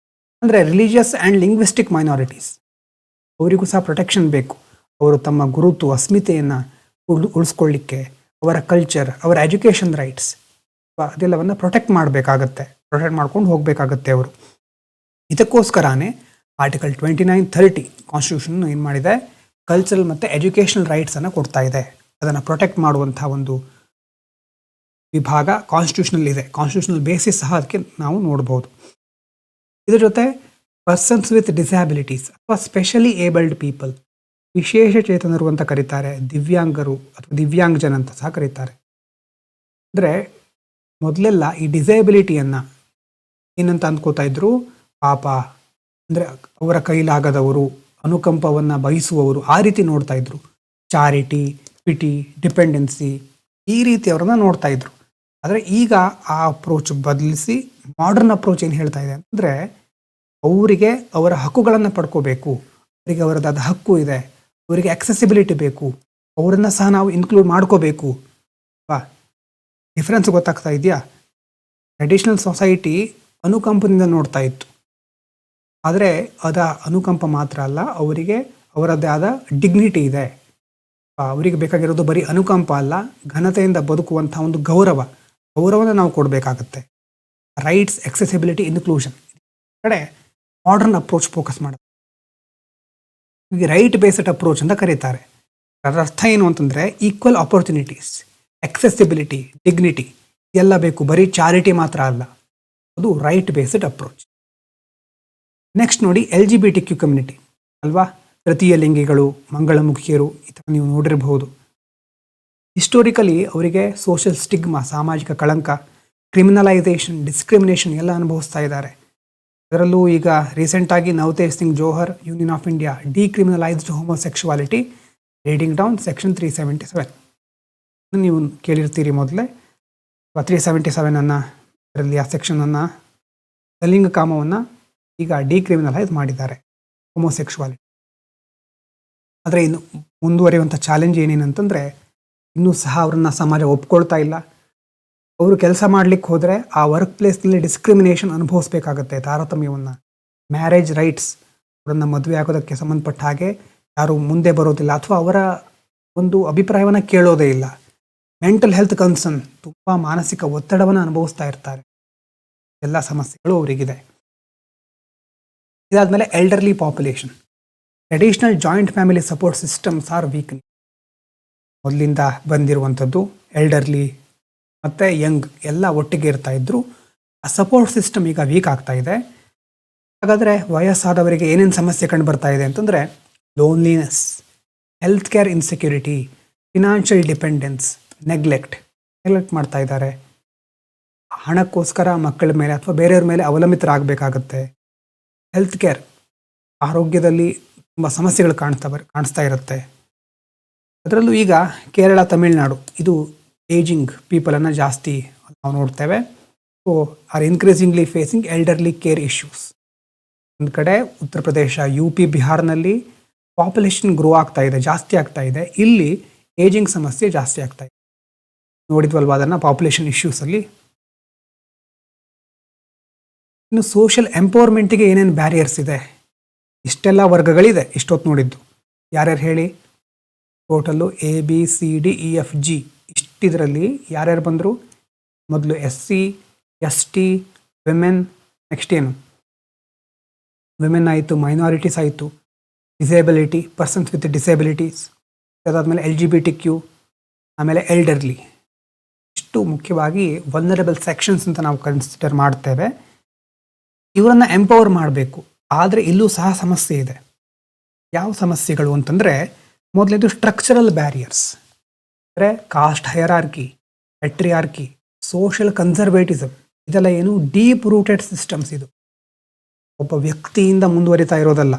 ಅಂದರೆ ರಿಲಿಜಿಯಸ್ ಆ್ಯಂಡ್ ಲಿಂಗ್ವಿಸ್ಟಿಕ್ ಮೈನಾರಿಟೀಸ್. ಅವರಿಗೂ ಸಹ ಪ್ರೊಟೆಕ್ಷನ್ ಬೇಕು. ಅವರು ತಮ್ಮ ಗುರುತು, ಅಸ್ಮಿತೆಯನ್ನು ಉಳಿಸ್ಕೊಳ್ಳಿಕ್ಕೆ, ಅವರ ಕಲ್ಚರ್, ಅವರ ಎಜುಕೇಷನ್ ರೈಟ್ಸ್ ಅದೆಲ್ಲವನ್ನು ಪ್ರೊಟೆಕ್ಟ್ ಮಾಡ್ಕೊಂಡು ಹೋಗಬೇಕಾಗತ್ತೆ ಅವರು. ಇದಕ್ಕೋಸ್ಕರನೇ ಆರ್ಟಿಕಲ್ 29-30 ಕಾನ್ಸ್ಟಿಟ್ಯೂಷನ್ ಏನು ಮಾಡಿದೆ? ಕಲ್ಚರಲ್ ಮತ್ತು ಎಜುಕೇಷನಲ್ ರೈಟ್ಸನ್ನು ಕೊಡ್ತಾ ಇದೆ. ಅದನ್ನು ಪ್ರೊಟೆಕ್ಟ್ ಮಾಡುವಂಥ ಒಂದು ವಿಭಾಗ ಕಾನ್ಸ್ಟಿಟ್ಯೂಷನಲ್ ಇದೆ. ಕಾನ್ಸ್ಟಿಟ್ಯೂಷನಲ್ ಬೇಸಿಸ್ ಸಹ ಅದಕ್ಕೆ ನಾವು ನೋಡ್ಬೋದು. ಇದರ ಜೊತೆ ಪರ್ಸನ್ಸ್ ವಿತ್ ಡಿಸ್ಯಾಬಿಲಿಟೀಸ್ ಅಥವಾ ಸ್ಪೆಷಲಿ ಏಬಲ್ಡ್ ಪೀಪಲ್, ವಿಶೇಷ ಚೇತನರು ಅಂತ ಕರೀತಾರೆ, ದಿವ್ಯಾಂಗರು ಅಥವಾ ದಿವ್ಯಾಂಗಜನ ಅಂತ ಸಹ ಕರೀತಾರೆ. ಅಂದರೆ ಮೊದಲೆಲ್ಲ ಈ ಡಿಸೇಬಿಲಿಟಿಯನ್ನು ಏನಂತ ಅಂದ್ಕೋತಾ ಇದ್ರು? ಪಾಪ, ಅಂದರೆ ಅವರ ಕೈಲಾಗದವರು, ಅನುಕಂಪವನ್ನು ಬಯಸುವವರು, ಆ ರೀತಿ ನೋಡ್ತಾ ಇದ್ರು. ಚಾರಿಟಿ, ಪಿಟಿ, ಡಿಪೆಂಡೆನ್ಸಿ ಈ ರೀತಿ ಅವರನ್ನು ನೋಡ್ತಾ ಇದ್ರು. ಆದರೆ ಈಗ ಆ ಅಪ್ರೋಚ್ ಬದಲಿಸಿ ಮಾಡರ್ನ್ ಅಪ್ರೋಚ್ ಏನು ಹೇಳ್ತಾ ಇದೆ ಅಂದರೆ, ಅವರಿಗೆ ಅವರ ಹಕ್ಕುಗಳನ್ನು ಪಡ್ಕೋಬೇಕು, ಅವರಿಗೆ ಅವರದಾದ ಹಕ್ಕು ಇದೆ, ಅವರಿಗೆ ಆಕ್ಸೆಸಿಬಿಲಿಟಿ ಬೇಕು, ಅವರನ್ನು ಸಹ ನಾವು ಇನ್ಕ್ಲೂಡ್ ಮಾಡ್ಕೋಬೇಕು. ಡಿಫ್ರೆನ್ಸ್ ಗೊತ್ತಾಗ್ತಾ ಇದೆಯಾ? ಟ್ರೆಡಿಷನಲ್ ಸೊಸೈಟಿ ಅನುಕಂಪದಿಂದ ನೋಡ್ತಾ ಇತ್ತು. ಆದರೆ ಅದ ಅನುಕಂಪ ಮಾತ್ರ ಅಲ್ಲ, ಅವರಿಗೆ ಅವರದ್ದೇ ಆದ ಡಿಗ್ನಿಟಿ ಇದೆ. ಅವರಿಗೆ ಬೇಕಾಗಿರೋದು ಬರೀ ಅನುಕಂಪ ಅಲ್ಲ, ಘನತೆಯಿಂದ ಬದುಕುವಂಥ ಒಂದು ಗೌರವನ ನಾವು ಕೊಡಬೇಕಾಗತ್ತೆ. ರೈಟ್ಸ್, ಎಕ್ಸೆಸಿಬಿಲಿಟಿ, ಇನ್ಕ್ಲೂಷನ್ ಕಡೆ ಮಾಡರ್ನ್ ಅಪ್ರೋಚ್ ಫೋಕಸ್ ಮಾಡೋದು. ಈಗ ರೈಟ್ ಬೇಸ್ಡ್ ಅಪ್ರೋಚ್ ಅಂತ ಕರೀತಾರೆ. ಅದರ ಅರ್ಥ ಏನು ಅಂತಂದರೆ ಈಕ್ವಲ್ ಆಪರ್ಚುನಿಟೀಸ್, ಎಕ್ಸೆಸಿಬಿಲಿಟಿ, ಡಿಗ್ನಿಟಿ ಎಲ್ಲ ಬೇಕು, ಬರೀ ಚಾರಿಟಿ ಮಾತ್ರ ಅಲ್ಲ. ಅದು ರೈಟ್ ಬೇಸ್ಡ್ ಅಪ್ರೋಚ್. ನೆಕ್ಸ್ಟ್ ನೋಡಿ, LGBTQ ಕಮ್ಯುನಿಟಿ ಅಲ್ವಾ? ತೃತೀಯ ಲಿಂಗಿಗಳು, ಮಂಗಳಮುಖಿಯರು ಈ ಥರ ನೀವು ನೋಡಿರಬಹುದು. ಹಿಸ್ಟೋರಿಕಲಿ ಅವರಿಗೆ ಸೋಷಿಯಲ್ ಸ್ಟಿಗ್ಮಾ, ಸಾಮಾಜಿಕ ಕಳಂಕ, ಕ್ರಿಮಿನಲೈಸೇಷನ್, ಡಿಸ್ಕ್ರಿಮಿನೇಷನ್ ಎಲ್ಲ ಅನುಭವಿಸ್ತಾ ಇದ್ದಾರೆ. ಅದರಲ್ಲೂ ಈಗ ರೀಸೆಂಟಾಗಿ Navtej Singh Johar, union of India decriminalised homosexuality, reading down section 377 ನೀವು ಕೇಳಿರ್ತೀರಿ ಮೊದಲೇ. 377 ಅದರಲ್ಲಿ ಆ ಸೆಕ್ಷನನ್ನು, ಲೈಂಗಿಕ ಕಾಮವನ್ನು ಈಗ ಡಿಕ್ರಿಮಿನಲೈಸ್ ಮಾಡಿದ್ದಾರೆ, ಹೋಮೋಸೆಕ್ಷುವಾಲಿಟಿ. ಆದರೆ ಇನ್ನು ಮುಂದುವರಿಯುವಂಥ ಚಾಲೆಂಜ್ ಏನೇನಂತಂದರೆ, ಇನ್ನೂ ಸಹ ಅವ್ರನ್ನ ಸಮಾಜ ಒಪ್ಕೊಳ್ತಾ ಇಲ್ಲ. ಅವರು ಕೆಲಸ ಮಾಡಲಿಕ್ಕೆ ಹೋದರೆ ಆ ವರ್ಕ್ ಪ್ಲೇಸ್ನಲ್ಲಿ ಡಿಸ್ಕ್ರಿಮಿನೇಷನ್ ಅನುಭವಿಸ್ಬೇಕಾಗತ್ತೆ, ತಾರತಮ್ಯವನ್ನು. ಮ್ಯಾರೇಜ್ ರೈಟ್ಸ್, ಅವರನ್ನು ಮದುವೆ ಆಗೋದಕ್ಕೆ ಸಂಬಂಧಪಟ್ಟ ಹಾಗೆ ಯಾರು ಮುಂದೆ ಬರೋದಿಲ್ಲ ಅಥವಾ ಅವರ ಒಂದು ಅಭಿಪ್ರಾಯವನ್ನು ಕೇಳೋದೇ ಇಲ್ಲ. ಮೆಂಟಲ್ ಹೆಲ್ತ್ ಕನ್ಸರ್ನ್, ತುಂಬ ಮಾನಸಿಕ ಒತ್ತಡವನ್ನು ಅನುಭವಿಸ್ತಾ ಇರ್ತಾರೆ. ಎಲ್ಲ ಸಮಸ್ಯೆಗಳು ಅವರಿಗಿದೆ. ಇದಾದಮೇಲೆ elderly population. Traditional joint family support systems are weakening. ಮೊದಲಿಂದ ಬಂದಿರುವಂಥದ್ದು ಎಲ್ಡರ್ಲಿ ಮತ್ತು ಯಂಗ್ ಎಲ್ಲ ಒಟ್ಟಿಗೆ ಇರ್ತಾ ಇದ್ರು. ಆ ಸಪೋರ್ಟ್ ಸಿಸ್ಟಮ್ ಈಗ ವೀಕ್ ಆಗ್ತಾ ಇದೆ. ಹಾಗಾದರೆ ವಯಸ್ಸಾದವರಿಗೆ ಏನೇನು ಸಮಸ್ಯೆ ಕಂಡು ಬರ್ತಾ ಇದೆ ಅಂತಂದರೆ loneliness, health care insecurity, financial dependence, neglect ಮಾಡ್ತಾ ಇದ್ದಾರೆ. ಹಣಕ್ಕೋಸ್ಕರ ಮಕ್ಕಳ ಮೇಲೆ ಅಥವಾ ಬೇರೆಯವ್ರ ಮೇಲೆ ಅವಲಂಬಿತರಾಗಬೇಕಾಗತ್ತೆ. ಹೆಲ್ತ್ ಕೇರ್, ಆರೋಗ್ಯದಲ್ಲಿ ತುಂಬ ಸಮಸ್ಯೆಗಳು ಕಾಣಿಸ್ತಾ ಇರುತ್ತೆ. ಅದರಲ್ಲೂ ಈಗ ಕೇರಳ, ತಮಿಳುನಾಡು ಇದು ಏಜಿಂಗ್ ಪೀಪಲನ್ನು ಜಾಸ್ತಿ ನಾವು ನೋಡ್ತೇವೆ. So are increasingly facing elderly care issues. ಒಂದು ಕಡೆ ಉತ್ತರ ಪ್ರದೇಶ, ಯು ಪಿ, ಬಿಹಾರ್ನಲ್ಲಿ ಪಾಪ್ಯುಲೇಷನ್ ಗ್ರೋ ಆಗ್ತಾ ಇದೆ, ಜಾಸ್ತಿ ಆಗ್ತಾ ಇದೆ. ಇಲ್ಲಿ ಏಜಿಂಗ್ ಸಮಸ್ಯೆ ಜಾಸ್ತಿ ಆಗ್ತಾ ಇದೆ. ನೋಡಿದ್ವಲ್ವ ಅದನ್ನು ಪಾಪ್ಯುಲೇಷನ್ ಇಶ್ಯೂಸಲ್ಲಿ. ಇನ್ನು ಸೋಷಿಯಲ್ ಎಂಪವರ್ಮೆಂಟಿಗೆ ಏನೇನು ಬ್ಯಾರಿಯರ್ಸ್ ಇದೆ? ಇಷ್ಟೆಲ್ಲ ವರ್ಗಗಳಿದೆ ಇಷ್ಟೊತ್ತು ನೋಡಿದ್ದು. ಯಾರ್ಯಾರು ಹೇಳಿ? ಟೋಟಲ್ಲು ABCDEFG ಇಷ್ಟಿದ್ರಲ್ಲಿ ಯಾರ್ಯಾರು ಬಂದರು? ಮೊದಲು SC, ST, ವಿಮೆನ್, ನೆಕ್ಸ್ಟ್ ಏನು ವಿಮೆನ್ ಆಯಿತು, ಮೈನಾರಿಟೀಸ್ ಆಯಿತು, ಡಿಸೇಬಿಲಿಟಿ, ಪರ್ಸನ್ಸ್ ವಿತ್ ಡಿಸೇಬಿಲಿಟೀಸ್, ಅದಾದಮೇಲೆ LGBTQ, ಆಮೇಲೆ ಎಲ್ಡರ್ಲಿ. ಇಷ್ಟು ಮುಖ್ಯವಾಗಿ ವಲ್ನರಬಲ್ ಸೆಕ್ಷನ್ಸ್ ಅಂತ ನಾವು ಕನ್ಸಿಡರ್ ಮಾಡ್ತೇವೆ. ಇವರನ್ನು ಎಂಪವರ್ ಮಾಡಬೇಕು. ಆದರೆ ಇಲ್ಲೂ ಸಹ ಸಮಸ್ಯೆ ಇದೆ. ಯಾವ ಸಮಸ್ಯೆಗಳು ಅಂತಂದರೆ, ಮೊದಲೇದು ಸ್ಟ್ರಕ್ಚರಲ್ ಬ್ಯಾರಿಯರ್ಸ್. ಅಂದರೆ ಕಾಸ್ಟ್ ಹೈರಾರ್ಕಿ, ಪೆಟ್ರಿಯಾರ್ಕಿ, ಸೋಷಿಯಲ್ ಕನ್ಸರ್ವೇಟಿಸಮ್, ಇದೆಲ್ಲ ಏನು ಡೀಪ್ ರೂಟೆಡ್ ಸಿಸ್ಟಮ್ಸ್. ಇದು ಒಬ್ಬ ವ್ಯಕ್ತಿಯಿಂದ ಮುಂದುವರಿತಾ ಇರೋದಲ್ಲ,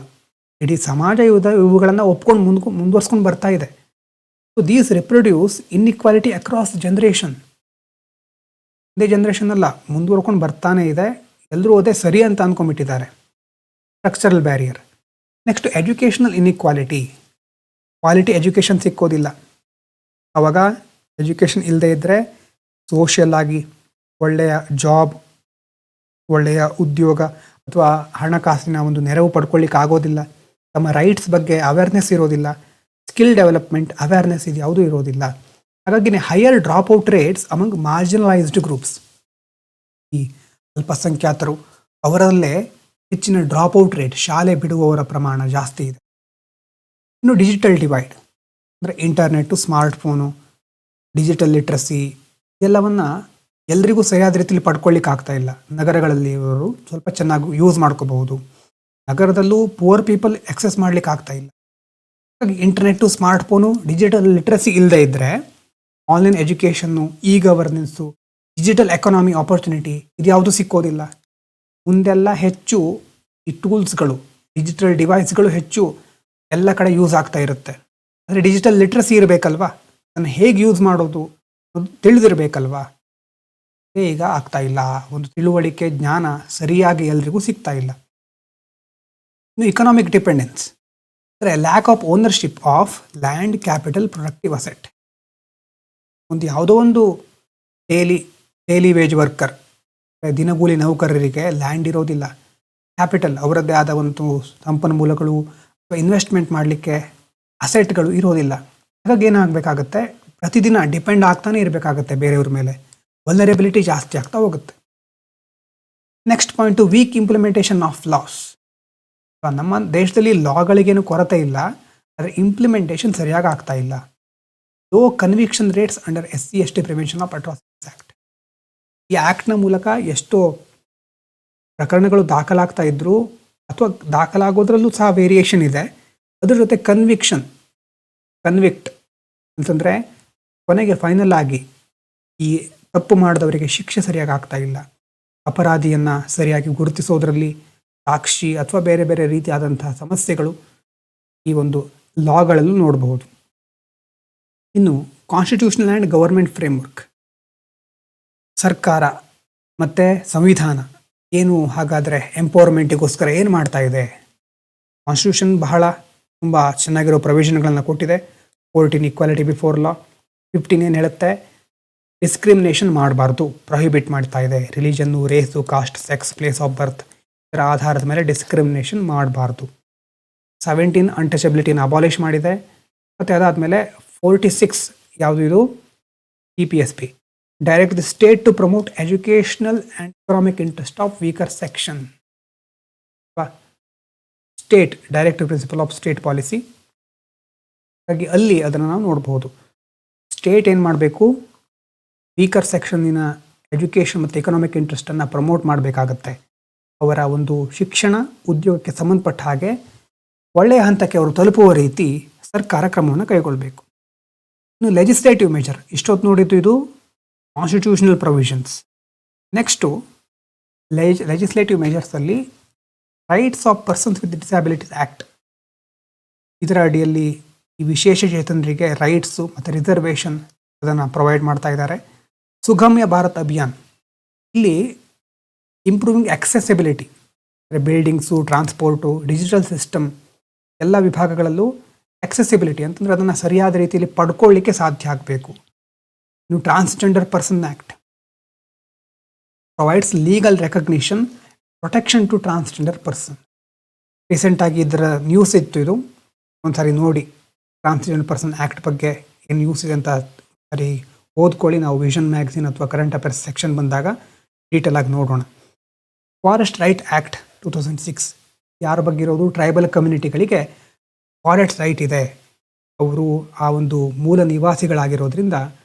ಇಡೀ ಸಮಾಜ ಇವುಗಳನ್ನು ಒಪ್ಕೊಂಡು ಮುಂದುವರ್ಸ್ಕೊಂಡು ಬರ್ತಾ ಇದೆ. So these reproduce inequality across generation. ಒಂದೇ ಜನರೇಷನ್ ಅಲ್ಲ, ಮುಂದುವರ್ಕೊಂಡು ಬರ್ತಾನೆ ಇದೆ. ಎಲ್ಲರೂ ಅದೇ ಸರಿ ಅಂತ ಅಂದ್ಕೊಂಡ್ಬಿಟ್ಟಿದ್ದಾರೆ. Structural barrier. Next educational inequality. Quality education ಸಿಕ್ಕೋದಿಲ್ಲ. ಆವಾಗ ಎಜುಕೇಷನ್ ಇಲ್ಲದೆ ಇದ್ದರೆ ಸೋಷಿಯಲ್ ಆಗಿ ಒಳ್ಳೆಯ ಜಾಬ್, ಒಳ್ಳೆಯ ಉದ್ಯೋಗ ಅಥವಾ ಹಣಕಾಸಿನ ಒಂದು ನೆರವು ಪಡ್ಕೊಳ್ಳಿಕ್ಕೆ ಆಗೋದಿಲ್ಲ. ತಮ್ಮ ರೈಟ್ಸ್ ಬಗ್ಗೆ ಅವೇರ್ನೆಸ್ ಇರೋದಿಲ್ಲ. ಸ್ಕಿಲ್ ಡೆವಲಪ್ಮೆಂಟ್ ಅವೇರ್ನೆಸ್ ಇದು ಯಾವುದೂ ಇರೋದಿಲ್ಲ. ಹಾಗಾಗಿ higher drop out rates among marginalised groups. ಈ ಅಲ್ಪಸಂಖ್ಯಾತರು ಅವರಲ್ಲೇ ಹೆಚ್ಚಿನ ಡ್ರಾಪ್ ಔಟ್ ರೇಟ್, ಶಾಲೆ ಬಿಡುವವರ ಪ್ರಮಾಣ ಜಾಸ್ತಿ ಇದೆ. ಇನ್ನು ಡಿಜಿಟಲ್ ಡಿವೈಡ್ ಅಂದರೆ ಇಂಟರ್ನೆಟ್ಟು, ಸ್ಮಾರ್ಟ್ಫೋನು, ಡಿಜಿಟಲ್ ಲಿಟ್ರಸಿ ಎಲ್ಲವನ್ನು ಎಲ್ರಿಗೂ ಸರಿಯಾದ ರೀತಿಯಲ್ಲಿ ಪಡ್ಕೊಳ್ಳಿಕ್ಕೆ ಆಗ್ತಾ ಇಲ್ಲ. ನಗರಗಳಲ್ಲಿ ಇವರು ಸ್ವಲ್ಪ ಚೆನ್ನಾಗಿ ಯೂಸ್ ಮಾಡ್ಕೋಬಹುದು. ನಗರದಲ್ಲೂ ಪುವರ್ ಪೀಪಲ್ ಎಕ್ಸೆಸ್ ಮಾಡ್ಲಿಕ್ಕೆ ಆಗ್ತಾ ಇಲ್ಲ. ಹಾಗಾಗಿ ಇಂಟರ್ನೆಟ್ಟು, ಸ್ಮಾರ್ಟ್ಫೋನು, ಡಿಜಿಟಲ್ ಲಿಟ್ರಸಿ ಇಲ್ಲದೆ ಇದ್ದರೆ online education, E governance, digital economy opportunity ಇದು ಯಾವುದೂ ಸಿಕ್ಕೋದಿಲ್ಲ. ಮುಂದೆಲ್ಲ ಹೆಚ್ಚು ಈ ಟೂಲ್ಸ್ಗಳು, ಡಿಜಿಟಲ್ ಡಿವೈಸ್ಗಳು ಹೆಚ್ಚು ಎಲ್ಲ ಕಡೆ ಯೂಸ್ ಆಗ್ತಾ ಇರುತ್ತೆ. ಆದರೆ ಡಿಜಿಟಲ್ ಲಿಟ್ರಸಿ ಇರಬೇಕಲ್ವಾ, ಅದನ್ನು ಹೇಗೆ ಯೂಸ್ ಮಾಡೋದು ಅದು ತಿಳಿದಿರಬೇಕಲ್ವಾ. ಈಗ ಆಗ್ತಾ ಇಲ್ಲ. ಒಂದು ತಿಳುವಳಿಕೆ, ಜ್ಞಾನ ಸರಿಯಾಗಿ ಎಲ್ರಿಗೂ ಸಿಗ್ತಾ ಇಲ್ಲ. ಇನ್ನು ಇಕನಾಮಿಕ್ ಡಿಪೆಂಡೆನ್ಸ್ ಅಂದರೆ lack of ownership of land, capital, productive asset. ಒಂದು ಯಾವುದೋ ಒಂದು ಡೈಲಿ ವೇಜ್ ವರ್ಕರ್, ದಿನಗೂಲಿ ನೌಕರರಿಗೆ ಲ್ಯಾಂಡ್ ಇರೋದಿಲ್ಲ, ಕ್ಯಾಪಿಟಲ್ ಅವರದ್ದೇ ಆದ ಒಂದು ಸಂಪನ್ಮೂಲಗಳು ಅಥವಾ ಇನ್ವೆಸ್ಟ್ಮೆಂಟ್ ಮಾಡಲಿಕ್ಕೆ ಅಸೆಟ್ಗಳು ಇರೋದಿಲ್ಲ. ಹಾಗಾಗಿ ಏನಾಗಬೇಕಾಗತ್ತೆ, ಪ್ರತಿದಿನ ಡಿಪೆಂಡ್ ಆಗ್ತಾನೆ ಇರಬೇಕಾಗತ್ತೆ ಬೇರೆಯವ್ರ ಮೇಲೆ. ವಲ್ನರೇಬಿಲಿಟಿ ಜಾಸ್ತಿ ಆಗ್ತಾ ಹೋಗುತ್ತೆ. Next point weak implementation of laws. ನಮ್ಮ ದೇಶದಲ್ಲಿ ಲಾಗಳಿಗೇನು ಕೊರತೆ ಇಲ್ಲ, ಆದರೆ ಇಂಪ್ಲಿಮೆಂಟೇಷನ್ ಸರಿಯಾಗಿ ಆಗ್ತಾ ಇಲ್ಲ. Low conviction rates under SC/ST prevention of atrocities act. ಈ ಆ್ಯಕ್ಟ್ನ ಮೂಲಕ ಎಷ್ಟೋ ಪ್ರಕರಣಗಳು ದಾಖಲಾಗ್ತಾ ಇದ್ರು, ಅಥವಾ ದಾಖಲಾಗೋದ್ರಲ್ಲೂ ಸಹ ವೇರಿಯೇಷನ್ ಇದೆ. ಅದ್ರ ಜೊತೆ ಕನ್ವಿಕ್ಟ್ ಅಂತಂದರೆ ಕೊನೆಗೆ ಫೈನಲ್ ಆಗಿ ಈ ತಪ್ಪು ಮಾಡಿದವರಿಗೆ ಶಿಕ್ಷೆ ಸರಿಯಾಗಿ ಆಗ್ತಾ ಇಲ್ಲ. ಅಪರಾಧಿಯನ್ನು ಸರಿಯಾಗಿ ಗುರುತಿಸೋದ್ರಲ್ಲಿ ಸಾಕ್ಷಿ ಅಥವಾ ಬೇರೆ ಬೇರೆ ರೀತಿಯಾದಂತಹ ಸಮಸ್ಯೆಗಳು ಈ ಒಂದು ಲಾಗಳಲ್ಲೂ ನೋಡಬಹುದು. ಇನ್ನು ಕಾನ್ಸ್ಟಿಟ್ಯೂಷನಲ್ ಆ್ಯಂಡ್ ಗವರ್ಮೆಂಟ್ ಫ್ರೇಮ್ವರ್ಕ್. ಸರ್ಕಾರ ಮತ್ತು ಸಂವಿಧಾನ ಏನು ಹಾಗಾದರೆ ಎಂಪವರ್ಮೆಂಟಿಗೋಸ್ಕರ ಏನು ಮಾಡ್ತಾ ಇದೆ? ಕಾನ್ಸ್ಟಿಟ್ಯೂಷನ್ ಬಹಳ ತುಂಬ ಚೆನ್ನಾಗಿರೋ ಪ್ರೊವಿಷನ್ಗಳನ್ನು ಕೊಟ್ಟಿದೆ. 14 ಈಕ್ವಾಲಿಟಿ ಬಿಫೋರ್ ಲಾ. 15 ಏನು ಹೇಳುತ್ತೆ? ಡಿಸ್ಕ್ರಿಮಿನೇಷನ್ ಮಾಡಬಾರ್ದು, ಪ್ರೊಹಿಬಿಟ್ ಮಾಡ್ತಾ ಇದೆ. Religion, race, caste, sex, place of birth ಇದರ ಆಧಾರದ ಮೇಲೆ ಡಿಸ್ಕ್ರಿಮಿನೇಷನ್ ಮಾಡಬಾರ್ದು. 17 ಅನ್ಟಚಬಿಲಿಟಿನ ಅಬಾಲಿಷ್ ಮಾಡಿದೆ. ಮತ್ತು ಅದಾದಮೇಲೆ 46 ಯಾವುದು ಇದು? PPSP direct the state to promote educational and economic interest of weaker section. State directive principle of state policy. ಹಾಗಾಗಿ ಅಲ್ಲಿ ಅದನ್ನು ನಾವು ನೋಡ್ಬೋದು. ಸ್ಟೇಟ್ ಏನು ಮಾಡಬೇಕು, ವೀಕರ್ ಸೆಕ್ಷನ್ನಿನ ಎಜುಕೇಷನ್ ಮತ್ತು ಎಕನಾಮಿಕ್ ಇಂಟ್ರೆಸ್ಟನ್ನು ಪ್ರಮೋಟ್ ಮಾಡಬೇಕಾಗತ್ತೆ. ಅವರ ಒಂದು ಶಿಕ್ಷಣ ಉದ್ಯೋಗಕ್ಕೆ ಸಂಬಂಧಪಟ್ಟ ಹಾಗೆ ಒಳ್ಳೆಯ ಹಂತಕ್ಕೆ ಅವರು ತಲುಪುವ ರೀತಿ ಸರ್ಕಾರ ಕ್ರಮವನ್ನು ಕೈಗೊಳ್ಳಬೇಕು. ಇನ್ನು ಲೆಜಿಸ್ಲೇಟಿವ್ ಮೆಜರ್, ಇಷ್ಟೊತ್ತು ನೋಡಿದ್ದು ಇದು ಕಾನ್ಸ್ಟಿಟ್ಯೂಷನಲ್ ಪ್ರೊವಿಷನ್ಸ್. ನೆಕ್ಸ್ಟು ಲೆಜಿಸ್ಲೇಟಿವ್ ಮೆಜರ್ಸಲ್ಲಿ rights of persons with disabilities act, ಇದರ ಅಡಿಯಲ್ಲಿ ಈ ವಿಶೇಷ ಚೇತನರಿಗೆ ರೈಟ್ಸು ಮತ್ತು ರಿಸರ್ವೇಷನ್ ಅದನ್ನು ಪ್ರೊವೈಡ್ ಮಾಡ್ತಾ ಇದ್ದಾರೆ. ಸುಗಮ್ಯ ಭಾರತ್ ಅಭಿಯಾನ್, ಇಲ್ಲಿ improving accessibility, buildings, transport, digital system ಎಲ್ಲ ವಿಭಾಗಗಳಲ್ಲೂ ಆಕ್ಸೆಸಿಬಿಲಿಟಿ ಅಂತಂದರೆ ಅದನ್ನು ಸರಿಯಾದ ರೀತಿಯಲ್ಲಿ ಪಡ್ಕೊಳ್ಳಿಕ್ಕೆ ಸಾಧ್ಯ ಆಗಬೇಕು. ಇನ್ನು transgender person act provides legal recognition protection to transgender person. ರೀಸೆಂಟಾಗಿ ಇದರ ನ್ಯೂಸ್ ಇತ್ತು, ಇದು ಒಂದ್ಸರಿ ನೋಡಿ ಟ್ರಾನ್ಸ್ಜೆಂಡರ್ ಪರ್ಸನ್ ಆ್ಯಕ್ಟ್ ಬಗ್ಗೆ ಏನು ನ್ಯೂಸ್ ಇದೆ ಅಂತ ಸರಿ ಓದ್ಕೊಳ್ಳಿ. ನಾವು ವಿಷನ್ ಮ್ಯಾಗಝಿನ್ ಅಥವಾ ಕರೆಂಟ್ ಅಫೇರ್ಸ್ ಸೆಕ್ಷನ್ ಬಂದಾಗ ಡೀಟೇಲ್ ಆಗಿ ನೋಡೋಣ. ಫಾರೆಸ್ಟ್ ರೈಟ್ ಆ್ಯಕ್ಟ್ 2006 ಯಾರ ಬಗ್ಗೆ ಇರೋದು, ಟ್ರೈಬಲ್ ಕಮ್ಯುನಿಟಿಗಳಿಗೆ ಫಾರೆಸ್ಟ್ ರೈಟ್ ಇದೆ, ಅವರು ಆ ಒಂದು ಮೂಲ ನಿವಾಸಿಗಳಾಗಿರೋದ್ರಿಂದ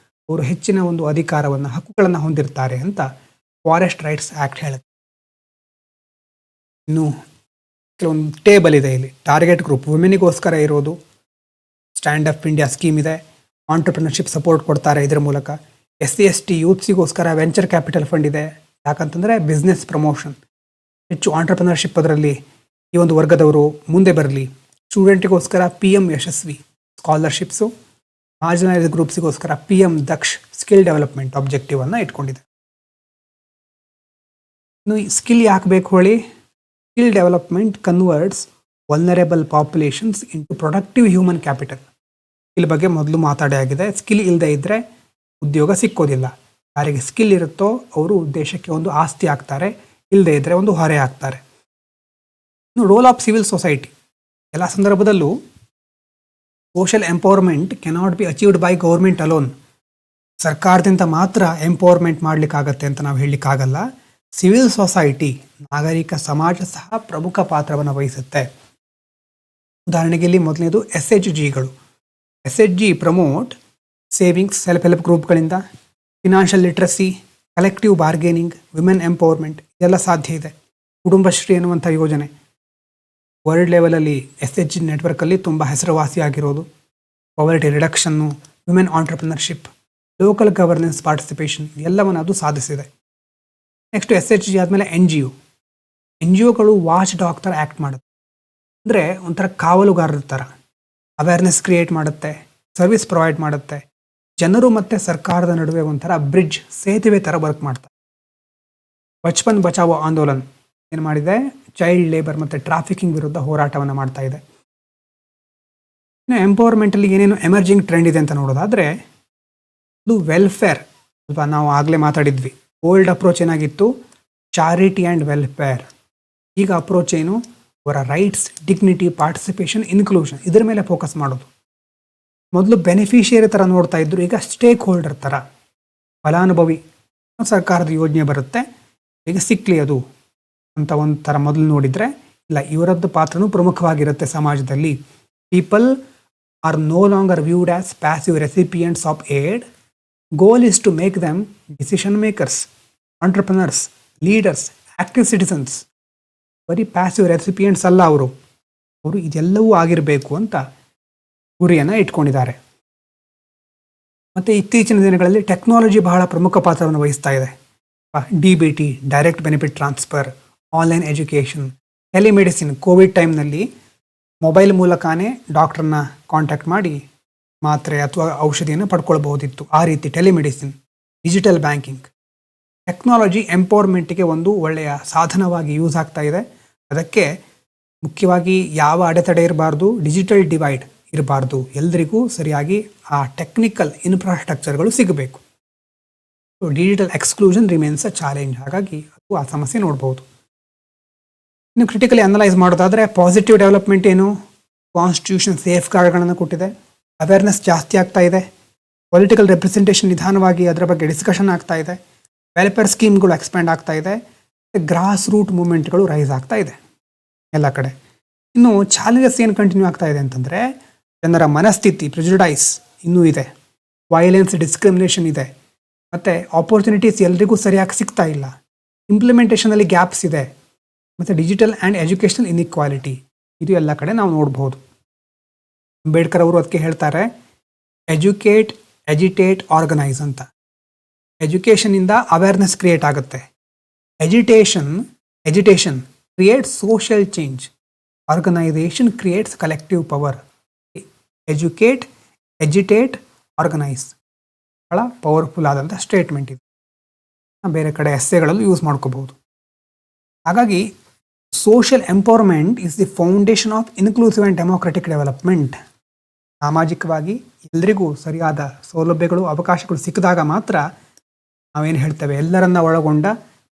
ಅವರು ಹೆಚ್ಚಿನ ಒಂದು ಅಧಿಕಾರವನ್ನು, ಹಕ್ಕುಗಳನ್ನು ಹೊಂದಿರ್ತಾರೆ ಅಂತ ಫಾರೆಸ್ಟ್ ರೈಟ್ಸ್ ಆ್ಯಕ್ಟ್ ಹೇಳುತ್ತೆ. ಇನ್ನು ಕೆಲವೊಂದು ಟೇಬಲ್ ಇದೆ ಇಲ್ಲಿ. ಟಾರ್ಗೆಟ್ ಗ್ರೂಪ್ ವುಮೆನಿಗೋಸ್ಕರ ಇರೋದು, ಸ್ಟ್ಯಾಂಡ್ ಅಪ್ ಇಂಡಿಯಾ ಸ್ಕೀಮ್ ಇದೆ, ಆಂಟರ್ಪ್ರಿನರ್ಶಿಪ್ ಸಪೋರ್ಟ್ ಕೊಡ್ತಾರೆ ಇದರ ಮೂಲಕ. SC/ST ಯೂತ್ಸಿಗೋಸ್ಕರ ವೆಂಚರ್ ಕ್ಯಾಪಿಟಲ್ ಫಂಡ್ ಇದೆ, ಯಾಕಂತಂದರೆ ಬಿಸ್ನೆಸ್ ಪ್ರಮೋಷನ್, ಹೆಚ್ಚು ಆಂಟರ್ಪ್ರಿನರ್ಶಿಪ್ ಅದರಲ್ಲಿ ಈ ಒಂದು ವರ್ಗದವರು ಮುಂದೆ ಬರಲಿ. ಸ್ಟೂಡೆಂಟಿಗೋಸ್ಕರ PM ಯಶಸ್ವಿ scholarships, marginalise ಗ್ರೂಪ್ಸಿಗೋಸ್ಕರ PM ದಕ್ಷ್ skill development ಆಬ್ಜೆಕ್ಟಿವನ್ನು ಇಟ್ಕೊಂಡಿದೆ. ಇನ್ನು ಸ್ಕಿಲ್ ಯಾಕೆ ಬೇಕು ಹೇಳಿ, skill development converts vulnerable populations into productive human capital. Skill ಬಗ್ಗೆ ಮೊದಲು ಮಾತಾಡೇ ಆಗಿದೆ. ಸ್ಕಿಲ್ ಇಲ್ಲದೆ ಇದ್ದರೆ ಉದ್ಯೋಗ ಸಿಕ್ಕೋದಿಲ್ಲ. ಯಾರಿಗೆ ಸ್ಕಿಲ್ ಇರುತ್ತೋ ಅವರು ದೇಶಕ್ಕೆ ಒಂದು ಆಸ್ತಿ ಆಗ್ತಾರೆ, ಇಲ್ಲದೆ ಇದ್ದರೆ ಒಂದು ಹೊರೆ ಆಗ್ತಾರೆ. ಇನ್ನು ರೋಲ್ ಆಫ್ ಸಿವಿಲ್ ಸೊಸೈಟಿ, ಎಲ್ಲ ಸಂದರ್ಭದಲ್ಲೂ social empowerment cannot be achieved by government alone. ಸರ್ಕಾರದಿಂದ ಮಾತ್ರ ಎಂಪವರ್ಮೆಂಟ್ ಮಾಡಲಿಕ್ಕಾಗತ್ತೆ ಅಂತ ನಾವು ಹೇಳಲಿಕ್ಕಾಗಲ್ಲ. ಸಿವಿಲ್ ಸೊಸೈಟಿ, ನಾಗರಿಕ ಸಮಾಜ ಸಹ ಪ್ರಮುಖ ಪಾತ್ರವನ್ನು ವಹಿಸುತ್ತೆ. ಉದಾಹರಣೆಗೆ ಇಲ್ಲಿ ಮೊದಲನೇದು SHGಗಳು. SHG promote savings, self help ಗ್ರೂಪ್ಗಳಿಂದ financial literacy, collective bargaining, women empowerment ಇದೆಲ್ಲ ಸಾಧ್ಯ ಇದೆ. ಕುಟುಂಬಶ್ರೀ ಎನ್ನುವಂಥ ಯೋಜನೆ ವರ್ಲ್ಡ್ ಲೆವೆಲಲ್ಲಿ SHG ನೆಟ್ವರ್ಕಲ್ಲಿ ತುಂಬ ಹೆಸರುವಾಸಿಯಾಗಿರೋದು. Poverty reduction, women entrepreneurship, local governance participation ಎಲ್ಲವನ್ನು ಅದು ಸಾಧಿಸಿದೆ. ನೆಕ್ಸ್ಟ್ SHG ಆದಮೇಲೆ NGOಗಳು ವಾಚ್ ಡಾಗ್ ಥರ ಆ್ಯಕ್ಟ್ ಮಾಡುತ್ತೆ. ಅಂದರೆ ಒಂಥರ ಕಾವಲುಗಾರರ ಥರ ಅವೇರ್ನೆಸ್ ಕ್ರಿಯೇಟ್ ಮಾಡುತ್ತೆ, ಸರ್ವಿಸ್ ಪ್ರೊವೈಡ್ ಮಾಡುತ್ತೆ, ಜನರು ಮತ್ತು ಸರ್ಕಾರದ ನಡುವೆ ಒಂಥರ ಬ್ರಿಡ್ಜ್, ಸೇತುವೆ ಥರ ವರ್ಕ್ ಮಾಡ್ತಾರೆ. ಬಚ್ಪನ್ ಬಚಾವೋ ಆಂದೋಲನ್ ಏನು ಮಾಡಿದೆ, ಚೈಲ್ಡ್ ಲೇಬರ್ ಮತ್ತು ಟ್ರಾಫಿಕಿಂಗ್ ವಿರುದ್ಧ ಹೋರಾಟವನ್ನು ಮಾಡ್ತಾ ಇದೆ. ಇನ್ನು ಎಂಪವರ್ಮೆಂಟಲ್ಲಿ ಏನೇನು ಎಮರ್ಜಿಂಗ್ ಟ್ರೆಂಡ್ ಇದೆ ಅಂತ ನೋಡೋದಾದರೆ, ಇದು ವೆಲ್ಫೇರ್. ಸ್ವಲ್ಪ ನಾವು ಆಗಲೇ ಮಾತಾಡಿದ್ವಿ. ಓಲ್ಡ್ ಅಪ್ರೋಚ್ ಏನಾಗಿತ್ತು, ಚಾರಿಟಿ ಆ್ಯಂಡ್ ವೆಲ್ಫೇರ್. ಈಗ ಅಪ್ರೋಚ್ ಏನು, ಅವರ ರೈಟ್ಸ್, ಡಿಗ್ನಿಟಿ, ಪಾರ್ಟಿಸಿಪೇಷನ್, ಇನ್ಕ್ಲೂಷನ್ ಇದರ ಮೇಲೆ ಫೋಕಸ್ ಮಾಡೋದು. ಮೊದಲು ಬೆನಿಫಿಷಿಯರಿ ಥರ ನೋಡ್ತಾ ಇದ್ರು, ಈಗ ಸ್ಟೇಕ್ ಹೋಲ್ಡರ್ ಥರ, ಫಲಾನುಭವಿ, ಸರ್ಕಾರದ ಯೋಜನೆ ಬರುತ್ತೆ ಈಗ ಸಿಕ್ಕಲಿ ಅದು ಅಂತ ಒಂದು ಥರ ಮೊದಲು ನೋಡಿದರೆ, ಇಲ್ಲ ಇವರದ್ದು ಪಾತ್ರನೂ ಪ್ರಮುಖವಾಗಿರುತ್ತೆ ಸಮಾಜದಲ್ಲಿ. People are no longer viewed as passive recipients of aid. Goal is to make them decision makers, entrepreneurs, leaders, active citizens. ಬರೀ ಪ್ಯಾಸಿವ್ ರೆಸಿಪಿಯೆಂಟ್ಸ್ ಅಲ್ಲ ಅವರು ಇದೆಲ್ಲವೂ ಆಗಿರಬೇಕು ಅಂತ ಗುರಿಯನ್ನು ಇಟ್ಕೊಂಡಿದ್ದಾರೆ. ಮತ್ತು ಇತ್ತೀಚಿನ ದಿನಗಳಲ್ಲಿ ಟೆಕ್ನಾಲಜಿ ಬಹಳ ಪ್ರಮುಖ ಪಾತ್ರವನ್ನು ವಹಿಸ್ತಾ ಇದೆ. DBT, direct benefit transfer, online education, telemedicine. Covid ಟೈಮ್ನಲ್ಲಿ ಮೊಬೈಲ್ ಮೂಲಕನೇ ಡಾಕ್ಟ್ರನ್ನ ಕಾಂಟ್ಯಾಕ್ಟ್ ಮಾಡಿ ಮಾತ್ರೆ ಅಥವಾ ಔಷಧಿಯನ್ನು ಪಡ್ಕೊಳ್ಬಹುದಿತ್ತು. ಆ ರೀತಿ ಟೆಲಿಮೆಡಿಸಿನ್, ಡಿಜಿಟಲ್ ಬ್ಯಾಂಕಿಂಗ್. ಟೆಕ್ನಾಲಜಿ ಎಂಪವರ್ಮೆಂಟಿಗೆ ಒಂದು ಒಳ್ಳೆಯ ಸಾಧನವಾಗಿ ಯೂಸ್ ಆಗ್ತಾ ಇದೆ. ಅದಕ್ಕೆ ಮುಖ್ಯವಾಗಿ ಯಾವ ಅಡೆತಡೆ ಇರಬಾರ್ದು, ಡಿಜಿಟಲ್ ಡಿವೈಡ್ ಇರಬಾರ್ದು, ಎಲ್ರಿಗೂ ಸರಿಯಾಗಿ ಆ ಟೆಕ್ನಿಕಲ್ ಇನ್ಫ್ರಾಸ್ಟ್ರಕ್ಚರ್ಗಳು ಸಿಗಬೇಕು. So digital exclusion remains a challenge. ಹಾಗಾಗಿ ಅದು ಆ ಸಮಸ್ಯೆ ನೋಡ್ಬೋದು. ಇನ್ನು ಕ್ರಿಟಿಕಲಿ ಅನಲೈಸ್ ಮಾಡೋದಾದರೆ, ಪಾಸಿಟಿವ್ ಡೆವಲಪ್ಮೆಂಟ್ ಏನು, ಕಾನ್ಸ್ಟಿಟ್ಯೂಷನ್ ಸೇಫ್ ಗಾರ್ಡ್ಗಳನ್ನು ಕೊಟ್ಟಿದೆ, ಅವೇರ್ನೆಸ್ ಜಾಸ್ತಿ ಆಗ್ತಾ ಇದೆ, ಪೊಲಿಟಿಕಲ್ ರೆಪ್ರೆಸೆಂಟೇಷನ್ ನಿಧಾನವಾಗಿ ಅದರ ಬಗ್ಗೆ ಡಿಸ್ಕಷನ್ ಆಗ್ತಾ ಇದೆ. ವೆಲ್ಫೇರ್ ಸ್ಕೀಮ್ಗಳು ಎಕ್ಸ್ಪ್ಯಾಂಡ್ ಆಗ್ತಾ ಇದೆ. ಗ್ರಾಸ್ ರೂಟ್ ಮೂವ್ಮೆಂಟ್ಗಳು ರೈಸ್ ಆಗ್ತಾ ಇದೆ ಎಲ್ಲ ಕಡೆ. ಇನ್ನು ಚಾಲೆಂಜಸ್ ಏನು ಕಂಟಿನ್ಯೂ ಆಗ್ತಾ ಇದೆ ಅಂತಂದರೆ, ಜನರ ಮನಸ್ಥಿತಿ ಪ್ರೆಜುಡೈಸ್ ಇನ್ನೂ ಇದೆ, ವೈಲೆನ್ಸ್, ಡಿಸ್ಕ್ರಿಮಿನೇಷನ್ ಇದೆ, ಮತ್ತು ಆಪರ್ಚುನಿಟೀಸ್ ಎಲ್ರಿಗೂ ಸರಿಯಾಗಿ ಸಿಗ್ತಾ ಇಲ್ಲ, ಇಂಪ್ಲಿಮೆಂಟೇಷನಲ್ಲಿ ಗ್ಯಾಪ್ಸ್ ಇದೆ, ಮತ್ತು ಡಿಜಿಟಲ್ ಆ್ಯಂಡ್ ಎಜುಕೇಷನಲ್ ಇನ್ಇಕ್ವಾಲಿಟಿ ಇದು ಎಲ್ಲ ಕಡೆ ನಾವು ನೋಡ್ಬೋದು. ಅಂಬೇಡ್ಕರ್ ಅವರು ಅದಕ್ಕೆ ಹೇಳ್ತಾರೆ, ಎಜುಕೇಟ್, ಎಜಿಟೇಟ್, ಆರ್ಗನೈಸ್ ಅಂತ. ಎಜುಕೇಷನಿಂದ ಅವೇರ್ನೆಸ್ ಕ್ರಿಯೇಟ್ ಆಗುತ್ತೆ. Agitation creates social change. Organisation creates collective power. Educate, agitate, organise ಬಹಳ ಪವರ್ಫುಲ್ ಆದಂಥ ಸ್ಟೇಟ್ಮೆಂಟ್ ಇದು. ಬೇರೆ ಕಡೆ ಎಸ್ಸೆಗಳಲ್ಲೂ ಯೂಸ್ ಮಾಡ್ಕೋಬಹುದು. ಹಾಗಾಗಿ social empowerment is the foundation of inclusive and democratic development. ಸಾಮಾಜಿಕವಾಗಿ ಎಲ್ರಿಗೂ ಸರಿಯಾದ ಸೌಲಭ್ಯಗಳು, ಅವಕಾಶಗಳು ಸಿಕ್ಕಿದಾಗ ಮಾತ್ರ ನಾವೇನು ಹೇಳ್ತೇವೆ, ಎಲ್ಲರನ್ನ ಒಳಗೊಂಡ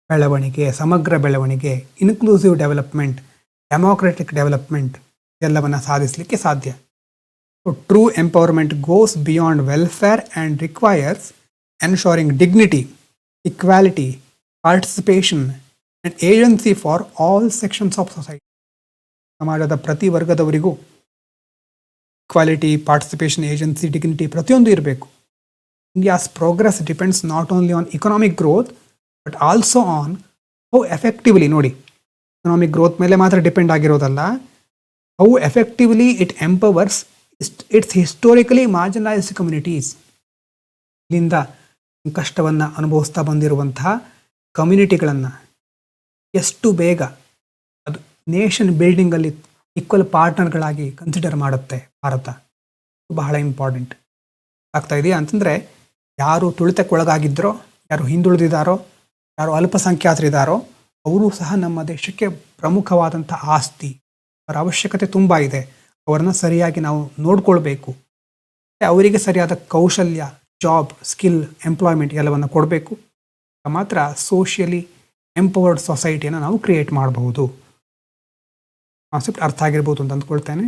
ಬೆಳವಣಿಗೆ, ಸಮಗ್ರ ಬೆಳವಣಿಗೆ, ಇನ್ಕ್ಲೂಸಿವ್ ಡೆವಲಪ್ಮೆಂಟ್, ಡೆಮೋಕ್ರೆಟಿಕ್ ಡೆವಲಪ್ಮೆಂಟ್ ಎಲ್ಲವನ್ನು ಸಾಧಿಸಲಿಕ್ಕೆ ಸಾಧ್ಯ. So true empowerment goes beyond welfare and requires ensuring dignity, equality, participation and agency for all sections of society. ಸಮಾಜದ ಪ್ರತಿ ವರ್ಗದವರಿಗೂ ಇಕ್ವಾಲಿಟಿ, ಪಾರ್ಟಿಸಿಪೇಷನ್, ಏಜೆನ್ಸಿ, ಡಿಗ್ನಿಟಿ ಪ್ರತಿಯೊಂದು ಇರಬೇಕು. India's progress depends not only on economic growth but also on how effectively, ನೋಡಿ, economic growth ಮೇಲೆ ಮಾತ್ರ depend ಆಗಿರೋದಲ್ಲ, how effectively it empowers its historically marginalized communities. ಇಲ್ಲಿಂದ ಕಷ್ಟವನ್ನು ಅನುಭವಿಸ್ತಾ ಬಂದಿರುವಂತಹ ಕಮ್ಯುನಿಟಿಗಳನ್ನು ಎಷ್ಟು ಬೇಗ ಅದು ನೇಷನ್ ಬಿಲ್ಡಿಂಗಲ್ಲಿ ಈಕ್ವಲ್ ಪಾರ್ಟ್ನರ್ಗಳಾಗಿ ಕನ್ಸಿಡರ್ ಮಾಡುತ್ತೆ ಭಾರತ, ಬಹಳ ಇಂಪಾರ್ಟೆಂಟ್ ಆಗ್ತಾ ಇದೆಯಾ ಅಂತಂದರೆ, ಯಾರು ತುಳಿತಕ್ಕೊಳಗಾಗಿದ್ದರೋ, ಯಾರು ಹಿಂದುಳಿದಿದ್ದಾರೋ, ಯಾರು ಅಲ್ಪಸಂಖ್ಯಾತರಿದ್ದಾರೋ ಅವರು ಸಹ ನಮ್ಮ ದೇಶಕ್ಕೆ ಪ್ರಮುಖವಾದಂಥ ಆಸ್ತಿ. ಅವರ ಅವಶ್ಯಕತೆ ತುಂಬ ಇದೆ. ಅವರನ್ನು ಸರಿಯಾಗಿ ನಾವು ನೋಡ್ಕೊಳ್ಬೇಕು. ಅವರಿಗೆ ಸರಿಯಾದ ಕೌಶಲ್ಯ, ಜಾಬ್, ಸ್ಕಿಲ್, ಎಂಪ್ಲಾಯ್ಮೆಂಟ್ ಎಲ್ಲವನ್ನು ಕೊಡಬೇಕು. ಮಾತ್ರ ಸೋಷಿಯಲಿ ಎಂಪವರ್ಡ್ ಸೊಸೈಟಿಯನ್ನು ನಾವು ಕ್ರಿಯೇಟ್ ಮಾಡಬಹುದು. ಕಾನ್ಸೆಪ್ಟ್ ಅರ್ಥ ಆಗಿರ್ಬೋದು ಅಂತ ಅಂದ್ಕೊಳ್ತೇನೆ.